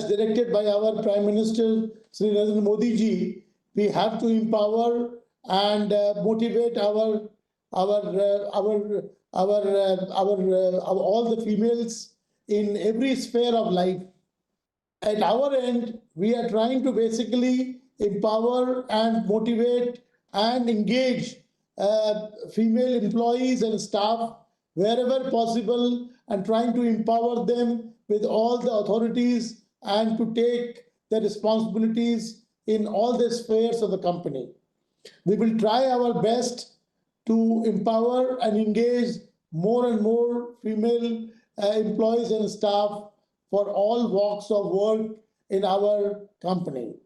directed by our Prime Minister Sri Narendra Modi ji. We have to empower and motivate all the females in every sphere of life. At our end, we are trying to basically empower and motivate and engage female employees and staff wherever possible, and trying to empower them with all the authorities and to take the responsibilities in all the spheres of the company. We will try our best to empower and engage more and more female employees and staff for all walks of work in our company.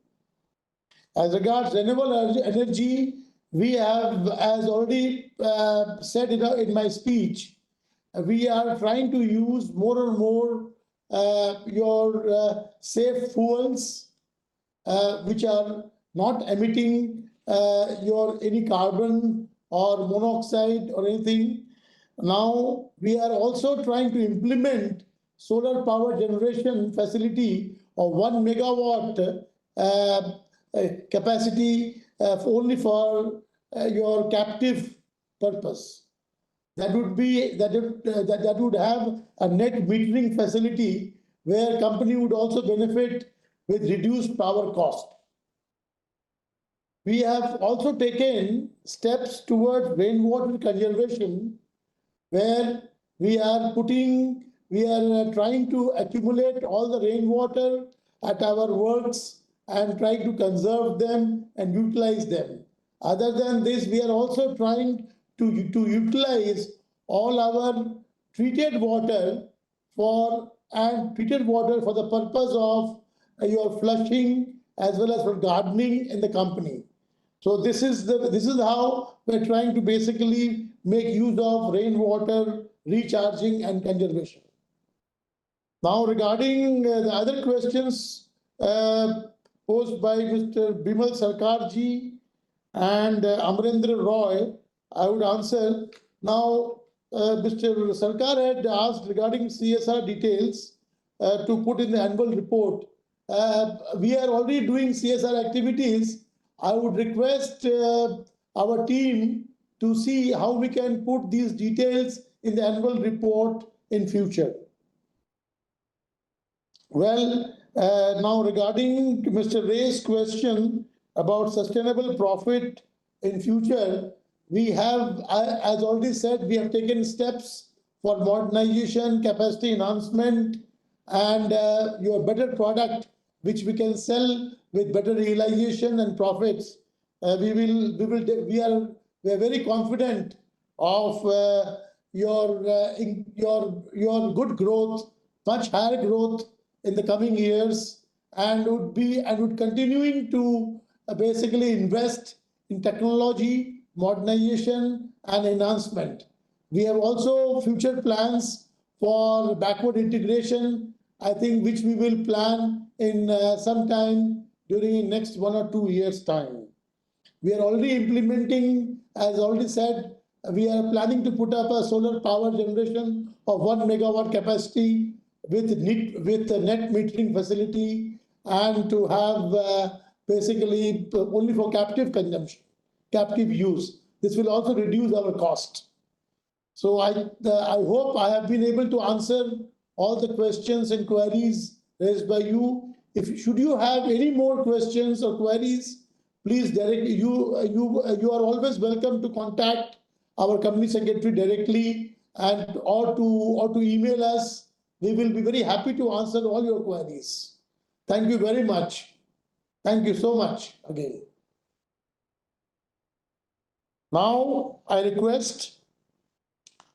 As regards renewable energy, we have, as already said in my speech, we are trying to use more and more your safe fuels, which are not emitting any carbon or monoxide or anything. Now, we are also trying to implement solar power generation facility of 1 megawatt capacity only for your captive purpose. That would have a net metering facility where company would also benefit with reduced power cost. We have also taken steps towards rainwater conservation, where we are trying to accumulate all the rainwater at our works and trying to conserve them and utilize them. Other than this, we are also trying to utilize all our treated water for and treated water for the purpose of your flushing as well as for gardening in the company. So this is how we're trying to basically make use of rainwater recharging and conservation. Now, regarding the other questions posed by Mr. Bimal Sarkarji and Amrendra Roy, I would answer. Now, Mr. Sarkar had asked regarding CSR details to put in the annual report. We are already doing CSR activities. I would request our team to see how we can put these details in the annual report in future. Well, now regarding Mr. Ray's question about sustainable profit in future, we have, as already said, we have taken steps for modernization, capacity enhancement, and your better product, which we can sell with better realization and profits. We are very confident of your good growth, much higher growth in the coming years, and would continuing to basically invest in technology, modernization, and enhancement. We have also future plans for backward integration, I think, which we will plan in sometime during the next 1 or 2 years' time. We are already implementing, as already said, we are planning to put up a solar power generation of 1 megawatt capacity with a net metering facility, and to have basically only for captive consumption, captive use. This will also reduce our cost. So I hope I have been able to answer all the questions and queries raised by you. Should you have any more questions or queries, please directly, you are always welcome to contact our company secretary directly, and or to email us. We will be very happy to answer all your queries. Thank you very much. Thank you so much again. Now I request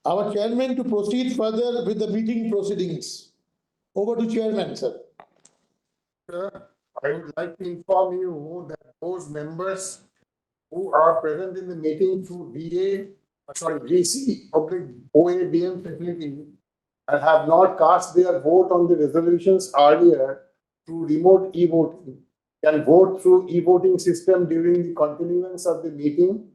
our chairman to proceed further with the meeting proceedings. Over to chairman, sir. Sir, I would like to inform you that those members who are present in the meeting through VC/OAVM facility and have not cast their vote on the resolutions earlier through remote e-voting can vote through e-voting system during the continuance of the meeting.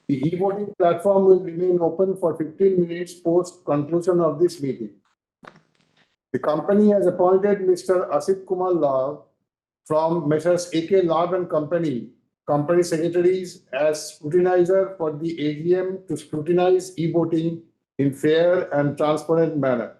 The e-voting platform will remain open for 15 minutes post conclusion of this meeting. The company has appointed Mr. Asit Kumar Lal from Messrs. AK Lab and Company secretaries as scrutinizer for the AGM to scrutinize e-voting in fair and transparent manner.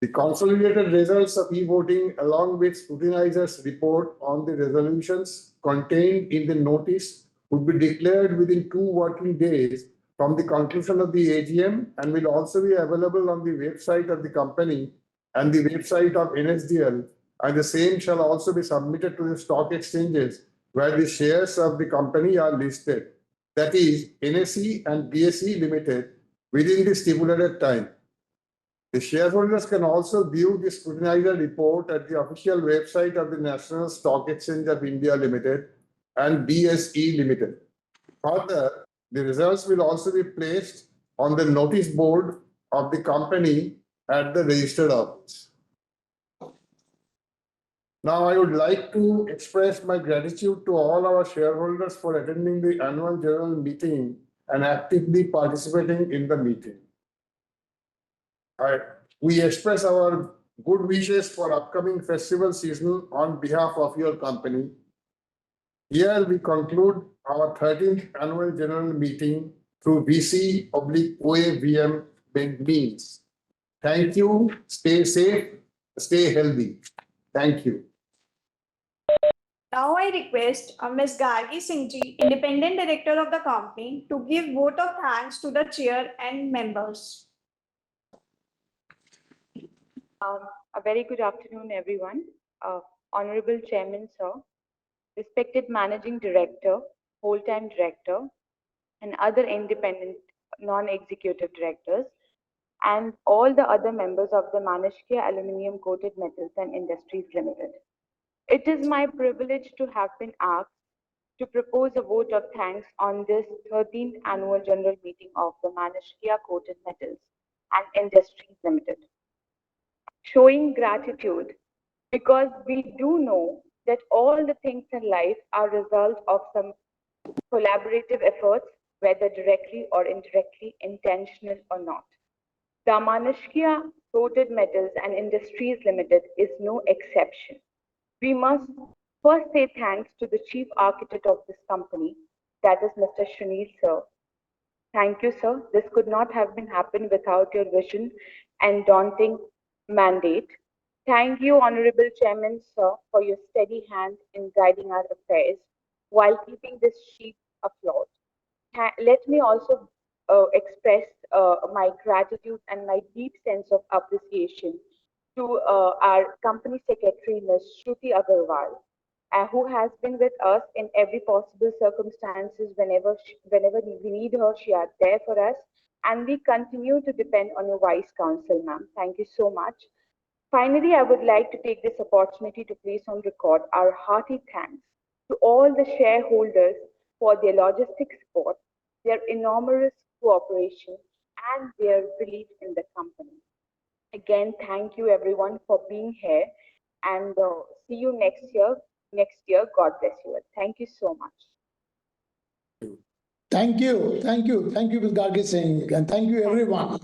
The consolidated results of e-voting along with scrutinizer's report on the resolutions contained in the notice would be declared within 2 working days from the conclusion of the AGM, and will also be available on the website of the company and the website of NSDL, and the same shall also be submitted to the stock exchanges where the shares of the company are listed, that is NSE and BSE Limited, within the stipulated time. The shareholders can also view the scrutinizer report at the official website of the National Stock Exchange of India Limited and BSE Limited. Further, the results will also be placed on the notice board of the company at the registered office. Now, I would like to express my gratitude to all our shareholders for attending the annual general meeting and actively participating in the meeting. We express our good wishes for upcoming festival season on behalf of your company. Here we conclude our 13th annual general meeting through VC/OAVM means. Thank you. Stay safe. Stay healthy. Thank you. Now I request Ms. Gargi Singh ji, Independent Director of the company, to give vote of thanks to the chair and members. A very good afternoon, everyone. Honorable Chairman, sir, respected Managing Director, Whole-Time Director, and other independent non-executive directors, and all the other members of the Manashkia Aluminium Coated Metals and Industries Limited. It is my privilege to have been asked to propose a vote of thanks on this 13th annual general meeting of the Manashkia Coated Metals and Industries Limited. Showing gratitude because we do know that all the things in life are result of some collaborative efforts, whether directly or indirectly, intentional or not. The Manashkia Coated Metals and Industries Limited is no exception. We must first say thanks to the chief architect of this company, that is Mr. Shanil sir. Thank you, sir. This could not have been happened without your vision and daunting mandate. Thank you, Honorable Chairman, sir, for your steady hand in guiding our affairs while keeping this ship afloat. Let me also express my gratitude and my deep sense of appreciation to our company secretary, Ms. Shruti Agarwal, who has been with us in every possible circumstances. Whenever we need her, she is there for us, and we continue to depend on your wise counsel, ma'am. Thank you so much. Finally, I would like to take this opportunity to place on record our hearty thanks to all the shareholders for their logistic support, their enormous cooperation, and their belief in the company. Again, thank you everyone for being here, and see you next year. God bless you all. Thank you so much. Thank you, Ms. Gargi Singh, and thank you everyone.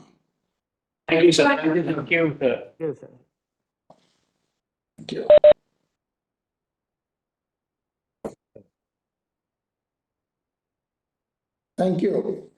Thank you, sir. Thank you, sir. Yes, sir. Thank you. Thank you.